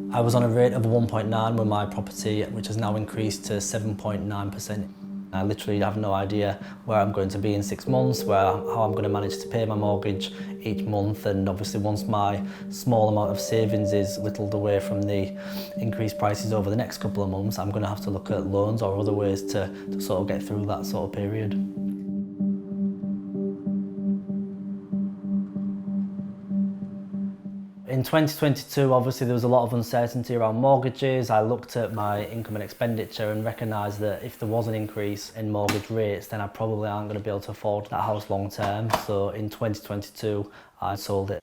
I was on a rate of 1.9 with my property, which has now increased to 7.9%. I literally have no idea where I'm going to be in 6 months, how I'm going to manage to pay my mortgage each month, and obviously once my small amount of savings is whittled away from the increased prices over the next couple of months, I'm going to have to look at loans or other ways to sort of get through that sort of period. In 2022, obviously there was a lot of uncertainty around mortgages. I looked at my income and expenditure and recognised that if there was an increase in mortgage rates, then I probably aren't going to be able to afford that house long term. So in 2022, I sold it.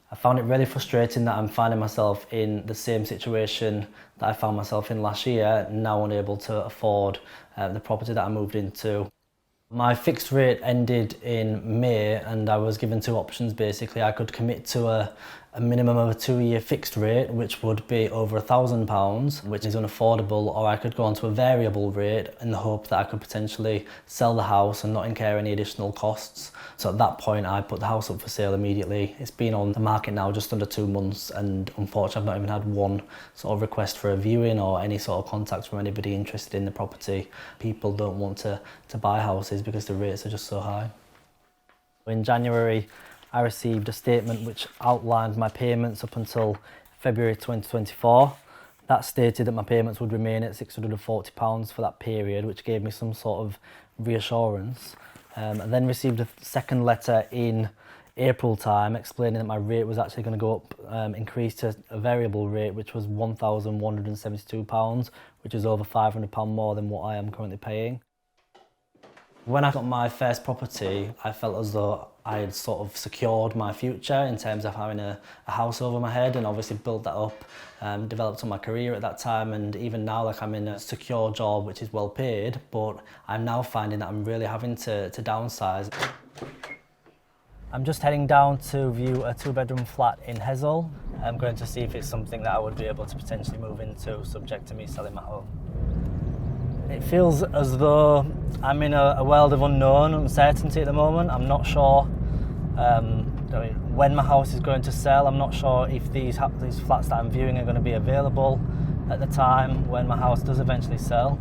I found it really frustrating that I'm finding myself in the same situation that I found myself in last year, now unable to afford the property that I moved into. My fixed rate ended in May, and I was given two options basically. I could commit to a minimum of a 2-year fixed rate, which would be over £1,000, which is unaffordable, or I could go onto a variable rate in the hope that I could potentially sell the house and not incur any additional costs. So at that point I put the house up for sale immediately. It's been on the market now just under 2 months, and unfortunately I've not even had one sort of request for a viewing or any sort of contact from anybody interested in the property. People don't want to buy houses because the rates are just so high. In January I received a statement which outlined my payments up until February 2024. That stated that my payments would remain at £640 for that period, which gave me some sort of reassurance. I then received a second letter in April time explaining that my rate was actually going to go up, increase to a variable rate, which was £1,172, which is over £500 more than what I am currently paying. When I got my first property, I felt as though I had sort of secured my future in terms of having a house over my head, and obviously built that up, developed on my career at that time, and even now like I'm in a secure job which is well paid, but I'm now finding that I'm really having to downsize. I'm just heading down to view a 2-bedroom flat in Hessel. I'm going to see if it's something that I would be able to potentially move into, subject to me selling my home. It feels as though I'm in a world of unknown uncertainty at the moment. I'm not sure when my house is going to sell. I'm not sure if these flats that I'm viewing are going to be available at the time when my house does eventually sell.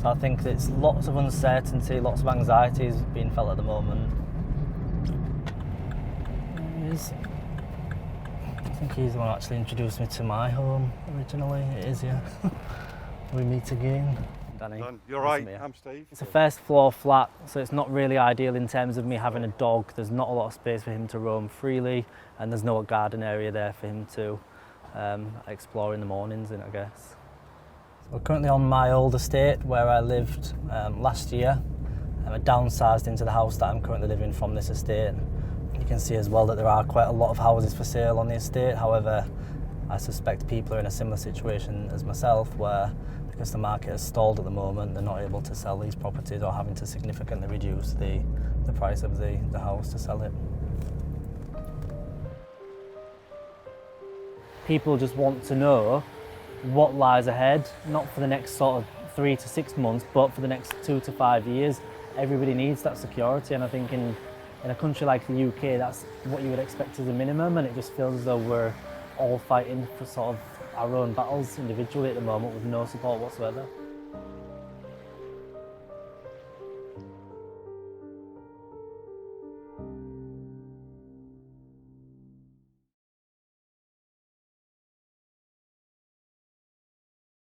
So I think there's lots of uncertainty, lots of anxieties being felt at the moment. I think he's the one who actually introduced me to my home originally. It is, yeah. We meet again. Danny. You're right, I'm Steve. It's a first floor flat, so it's not really ideal in terms of me having a dog. There's not a lot of space for him to roam freely, and there's no garden area there for him to explore in the mornings, I guess. We're currently on my old estate where I lived last year. I downsized into the house that I'm currently living from this estate. You can see as well that there are quite a lot of houses for sale on the estate. However, I suspect people are in a similar situation as myself, where because the market has stalled at the moment, they're not able to sell these properties or having to significantly reduce the price of the house to sell it. People just want to know what lies ahead, not for the next sort of 3 to 6 months, but for the next 2 to 5 years. Everybody needs that security, and I think in a country like the UK, that's what you would expect as a minimum, and it just feels as though we're all fighting for sort of our own battles individually at the moment with no support whatsoever.